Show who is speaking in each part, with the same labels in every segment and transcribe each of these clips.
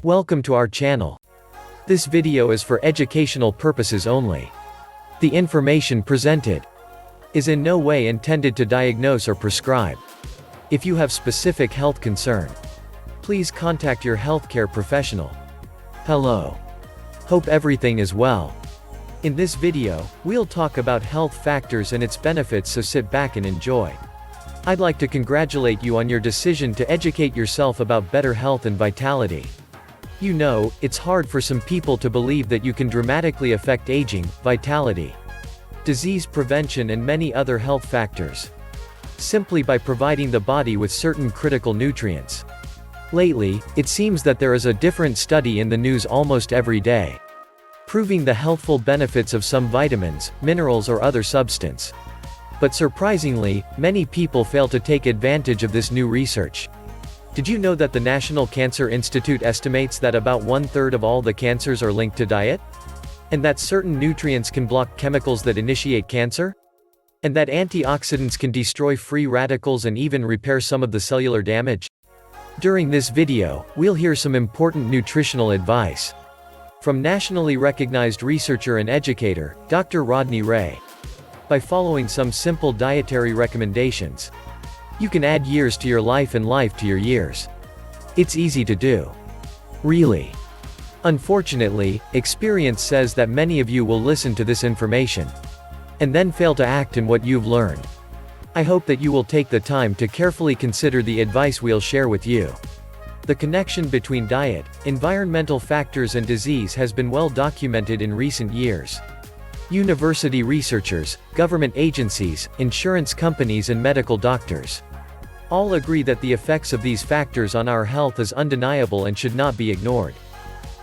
Speaker 1: Welcome to our channel. This video is for educational purposes only. The information presented is in no way intended to diagnose or prescribe. If you have specific health concern, please contact your healthcare professional. Hello. Hope everything is well. In this video, we'll talk about health factors and its benefits, so sit back and enjoy. I'd like to congratulate you on your decision to educate yourself about better health and vitality. You know, it's hard for some people to believe that you can dramatically affect aging, vitality, disease prevention and many other health factors, simply by providing the body with certain critical nutrients. Lately, it seems that there is a different study in the news almost every day, proving the healthful benefits of some vitamins, minerals or other substance. But surprisingly, many people fail to take advantage of this new research. Did you know that the National Cancer Institute estimates that about 1/3 of all the cancers are linked to diet? And that certain nutrients can block chemicals that initiate cancer? And that antioxidants can destroy free radicals and even repair some of the cellular damage? During this video, we'll hear some important nutritional advice from nationally recognized researcher and educator, Dr. Rodney Ray. By following some simple dietary recommendations, you can add years to your life and life to your years. It's easy to do. Really. Unfortunately, experience says that many of you will listen to this information and then fail to act in what you've learned. I hope that you will take the time to carefully consider the advice we'll share with you. The connection between diet, environmental factors and disease has been well documented in recent years. University researchers, government agencies, insurance companies and medical doctors all agree that the effects of these factors on our health is undeniable and should not be ignored.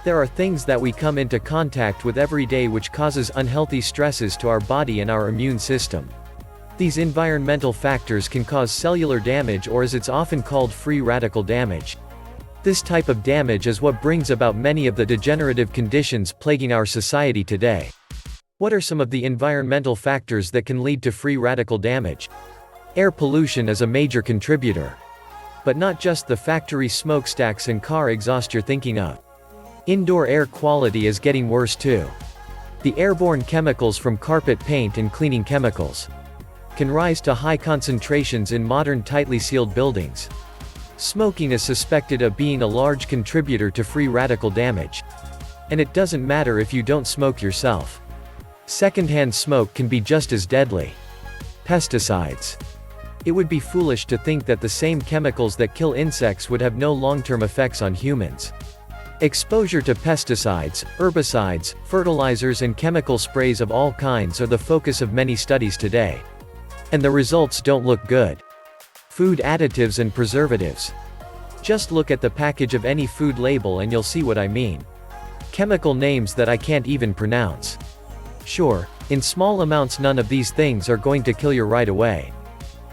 Speaker 1: There are things that we come into contact with every day which causes unhealthy stresses to our body and our immune system. These environmental factors can cause cellular damage, or as it's often called, free radical damage. This type of damage is what brings about many of the degenerative conditions plaguing our society today. What are some of the environmental factors that can lead to free radical damage? Air pollution is a major contributor. But not just the factory smokestacks and car exhaust you're thinking of. Indoor air quality is getting worse too. The airborne chemicals from carpet paint and cleaning chemicals can rise to high concentrations in modern tightly sealed buildings. Smoking is suspected of being a large contributor to free radical damage. And it doesn't matter if you don't smoke yourself. Secondhand smoke can be just as deadly. Pesticides. It would be foolish to think that the same chemicals that kill insects would have no long-term effects on humans. Exposure to pesticides, herbicides, fertilizers and chemical sprays of all kinds are the focus of many studies today. And the results don't look good. Food additives and preservatives. Just look at the package of any food label and you'll see what I mean. Chemical names that I can't even pronounce. Sure, in small amounts none of these things are going to kill you right away.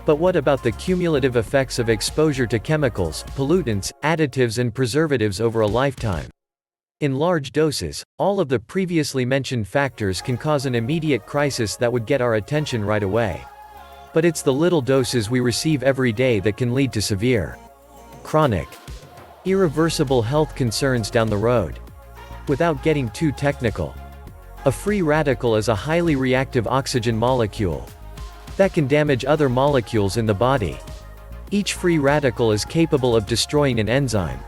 Speaker 1: But what about the cumulative effects of exposure to chemicals, pollutants, additives and preservatives over a lifetime? In large doses, all of the previously mentioned factors can cause an immediate crisis that would get our attention right away. But it's the little doses we receive every day that can lead to severe, chronic, irreversible health concerns down the road. Without getting too technical, a free radical is a highly reactive oxygen molecule that can damage other molecules in the body. Each free radical is capable of destroying an enzyme,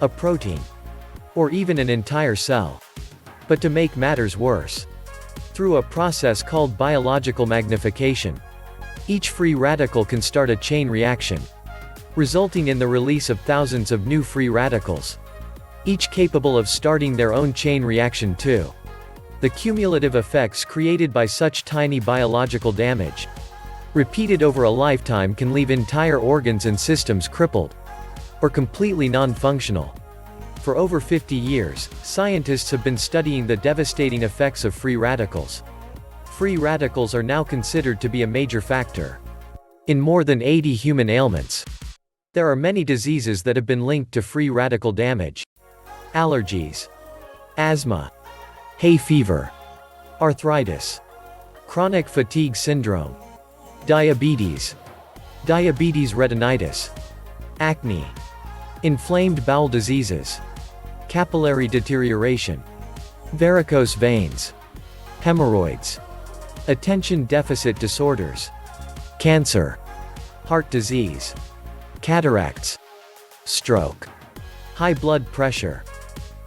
Speaker 1: a protein, or even an entire cell. But to make matters worse, through a process called biological magnification, each free radical can start a chain reaction, resulting in the release of thousands of new free radicals, each capable of starting their own chain reaction too. The cumulative effects created by such tiny biological damage, repeated over a lifetime, can leave entire organs and systems crippled or completely non-functional. For over 50 years, scientists have been studying the devastating effects of free radicals. Free radicals are now considered to be a major factor in more than 80 human ailments. There are many diseases that have been linked to free radical damage. Allergies, asthma, hay fever, arthritis, chronic fatigue syndrome, diabetes, diabetes retinitis, acne, inflamed bowel diseases, capillary deterioration, varicose veins, hemorrhoids, attention deficit disorders, cancer, heart disease, cataracts, stroke, high blood pressure,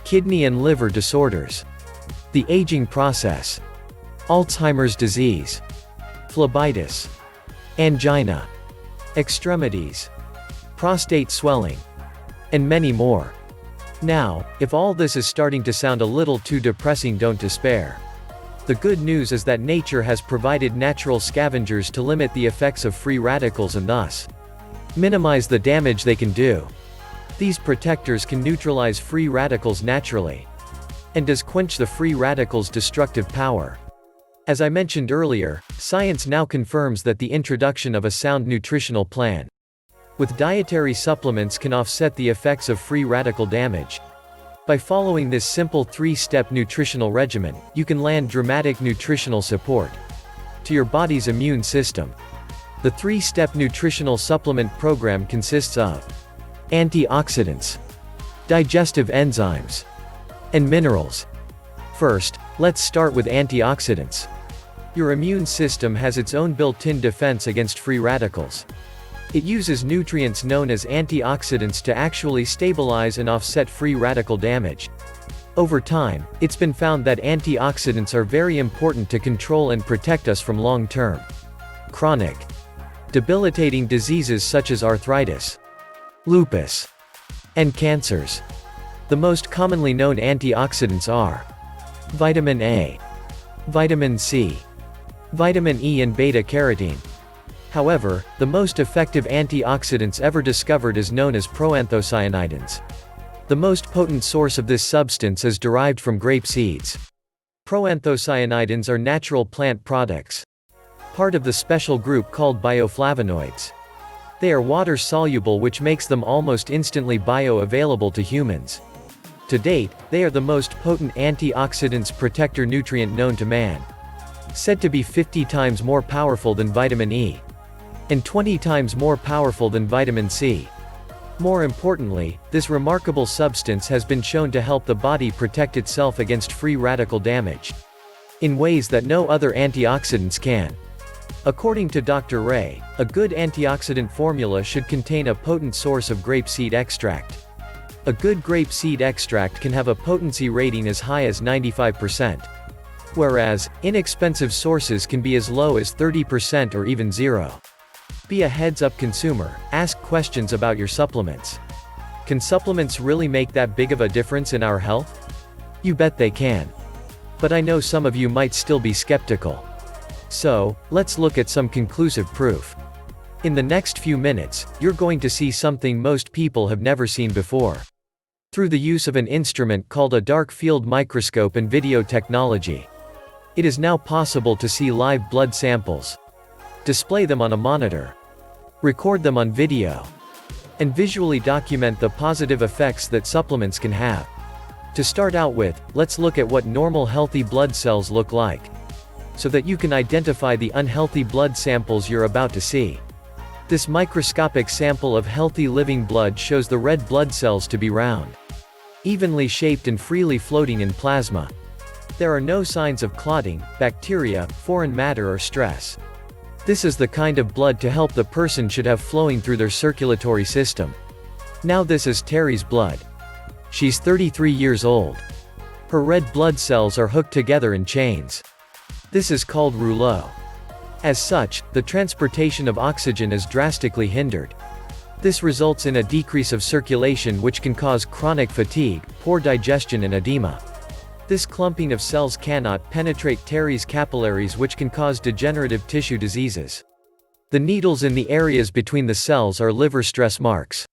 Speaker 1: kidney and liver disorders, the aging process, Alzheimer's disease, phlebitis, angina, extremities, prostate swelling, and many more. Now, if all this is starting to sound a little too depressing, don't despair. The good news is that nature has provided natural scavengers to limit the effects of free radicals and thus minimize the damage they can do. These protectors can neutralize free radicals naturally, and does quench the free radicals' destructive power. As I mentioned earlier, science now confirms that the introduction of a sound nutritional plan with dietary supplements can offset the effects of free radical damage. By following this simple 3-step nutritional regimen, you can land dramatic nutritional support to your body's immune system. The 3-step nutritional supplement program consists of antioxidants, digestive enzymes, and minerals. First, let's start with antioxidants. Your immune system has its own built-in defense against free radicals. It uses nutrients known as antioxidants to actually stabilize and offset free radical damage. Over time, it's been found that antioxidants are very important to control and protect us from long-term, chronic, debilitating diseases such as arthritis, lupus, and cancers. The most commonly known antioxidants are vitamin A, vitamin C, vitamin E and beta-carotene. However, the most effective antioxidants ever discovered is known as proanthocyanidins. The most potent source of this substance is derived from grape seeds. Proanthocyanidins are natural plant products, part of the special group called bioflavonoids. They are water-soluble, which makes them almost instantly bioavailable to humans. To date, they are the most potent antioxidants protector nutrient known to man, said to be 50 times more powerful than vitamin E, and 20 times more powerful than vitamin C. More importantly, this remarkable substance has been shown to help the body protect itself against free radical damage in ways that no other antioxidants can. According to Dr. Ray, a good antioxidant formula should contain a potent source of grapeseed extract. A good grapeseed extract can have a potency rating as high as 95%, whereas inexpensive sources can be as low as 30% or even 0. Be a heads-up consumer, ask questions about your supplements. Can supplements really make that big of a difference in our health? You bet they can. But I know some of you might still be skeptical. So, let's look at some conclusive proof. In the next few minutes, you're going to see something most people have never seen before. Through the use of an instrument called a dark field microscope and video technology, it is now possible to see live blood samples, display them on a monitor, record them on video, and visually document the positive effects that supplements can have. To start out with, let's look at what normal healthy blood cells look like, so that you can identify the unhealthy blood samples you're about to see. This microscopic sample of healthy living blood shows the red blood cells to be round, evenly shaped and freely floating in plasma. There are no signs of clotting, bacteria, foreign matter or stress. This is the kind of blood to help the person should have flowing through their circulatory system. Now this is Terry's blood. She's 33 years old. Her red blood cells are hooked together in chains. This is called rouleau. As such, the transportation of oxygen is drastically hindered. This results in a decrease of circulation which can cause chronic fatigue, poor digestion and edema. This clumping of cells cannot penetrate Terry's capillaries, which can cause degenerative tissue diseases. The needles in the areas between the cells are liver stress marks.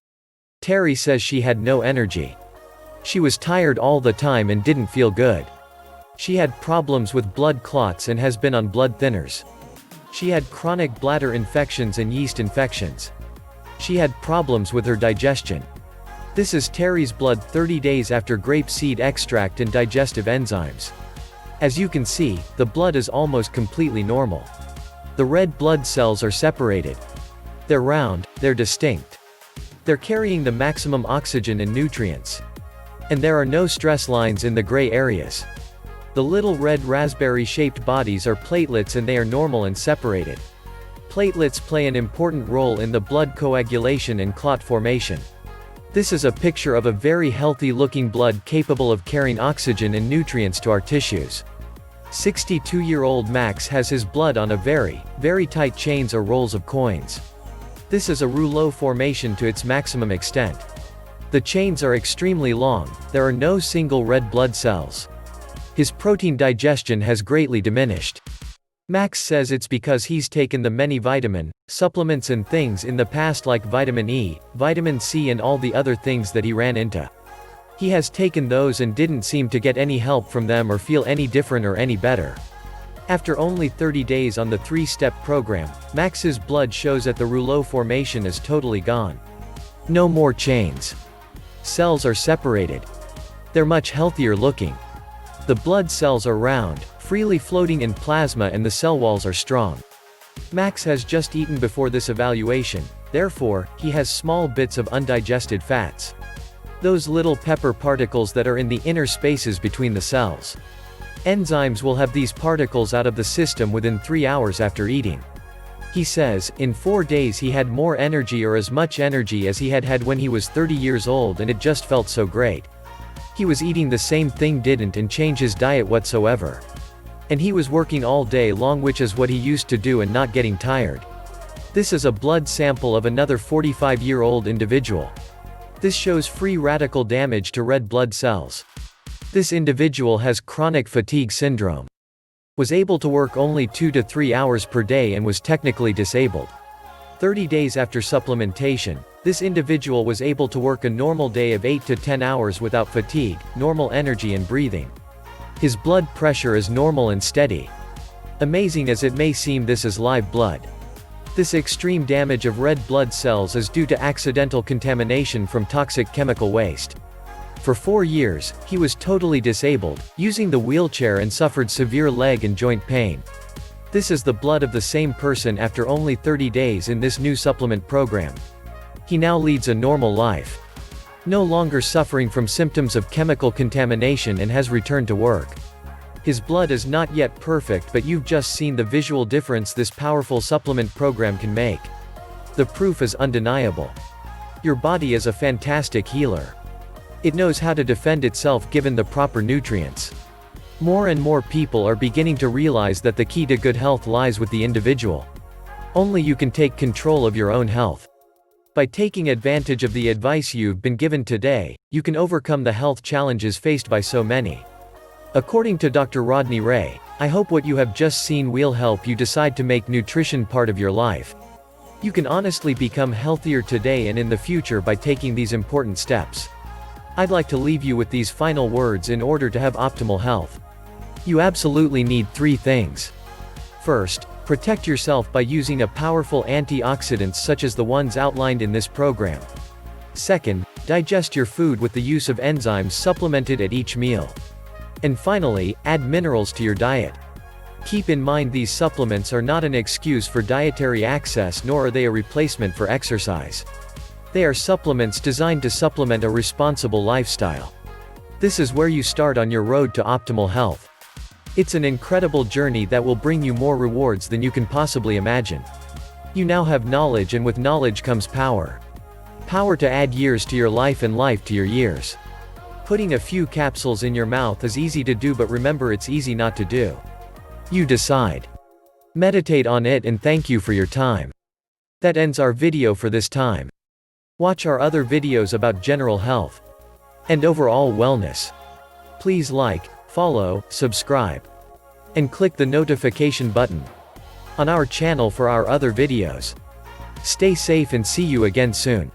Speaker 1: Terry says she had no energy. She was tired all the time and didn't feel good. She had problems with blood clots and has been on blood thinners. She had chronic bladder infections and yeast infections. She had problems with her digestion. This is Terry's blood 30 days after grapeseed extract and digestive enzymes. As you can see, the blood is almost completely normal. The red blood cells are separated. They're round, they're distinct. They're carrying the maximum oxygen and nutrients. And there are no stress lines in the gray areas. The little red raspberry-shaped bodies are platelets and they are normal and separated. Platelets play an important role in the blood coagulation and clot formation. This is a picture of a very healthy-looking blood capable of carrying oxygen and nutrients to our tissues. 62-year-old Max has his blood on a very, very tight chains or rolls of coins. This is a rouleau formation to its maximum extent. The chains are extremely long, there are no single red blood cells. His protein digestion has greatly diminished. Max says it's because he's taken the many vitamin supplements and things in the past like vitamin E, vitamin C and all the other things that he ran into. He has taken those and didn't seem to get any help from them or feel any different or any better. After only 30 days on the 3-step program, Max's blood shows that the rouleau formation is totally gone. No more chains. Cells are separated. They're much healthier looking. The blood cells are round, freely floating in plasma and the cell walls are strong. Max has just eaten before this evaluation, therefore, he has small bits of undigested fats. Those little pepper particles that are in the inner spaces between the cells. Enzymes will have these particles out of the system within 3 hours after eating. He says, in 4 days he had more energy or as much energy as he had when he was 30 years old and it just felt so great. He was eating the same thing didn't change his diet whatsoever. And he was working all day long, which is what he used to do and not getting tired. This is a blood sample of another 45-year-old individual. This shows free radical damage to red blood cells. This individual has chronic fatigue syndrome. Was able to work only 2 to 3 hours per day and was technically disabled. 30 days after supplementation, this individual was able to work a normal day of 8 to 10 hours without fatigue, normal energy and breathing. His blood pressure is normal and steady. Amazing as it may seem, this is live blood. This extreme damage of red blood cells is due to accidental contamination from toxic chemical waste. For 4 years, he was totally disabled, using the wheelchair and suffered severe leg and joint pain. This is the blood of the same person after only 30 days in this new supplement program. He now leads a normal life. No longer suffering from symptoms of chemical contamination and has returned to work. His blood is not yet perfect, but you've just seen the visual difference this powerful supplement program can make. The proof is undeniable. Your body is a fantastic healer. It knows how to defend itself given the proper nutrients. More and more people are beginning to realize that the key to good health lies with the individual. Only you can take control of your own health. By taking advantage of the advice you've been given today, you can overcome the health challenges faced by so many. According to Dr. Rodney Ray, I hope what you have just seen will help you decide to make nutrition part of your life. You can honestly become healthier today and in the future by taking these important steps. I'd like to leave you with these final words in order to have optimal health. You absolutely need 3 things. First, protect yourself by using a powerful antioxidants such as the ones outlined in this program. Second, digest your food with the use of enzymes supplemented at each meal. And finally, add minerals to your diet. Keep in mind these supplements are not an excuse for dietary access, nor are they a replacement for exercise. They are supplements designed to supplement a responsible lifestyle. This is where you start on your road to optimal health. It's an incredible journey that will bring you more rewards than you can possibly imagine. You now have knowledge, and with knowledge comes power. Power to add years to your life and life to your years. Putting a few capsules in your mouth is easy to do, but remember, it's easy not to do. You decide. Meditate on it, and thank you for your time. That ends our video for this time. Watch our other videos about general health and overall wellness. Please like, follow, subscribe, and click the notification button on our channel for our other videos. Stay safe and see you again soon.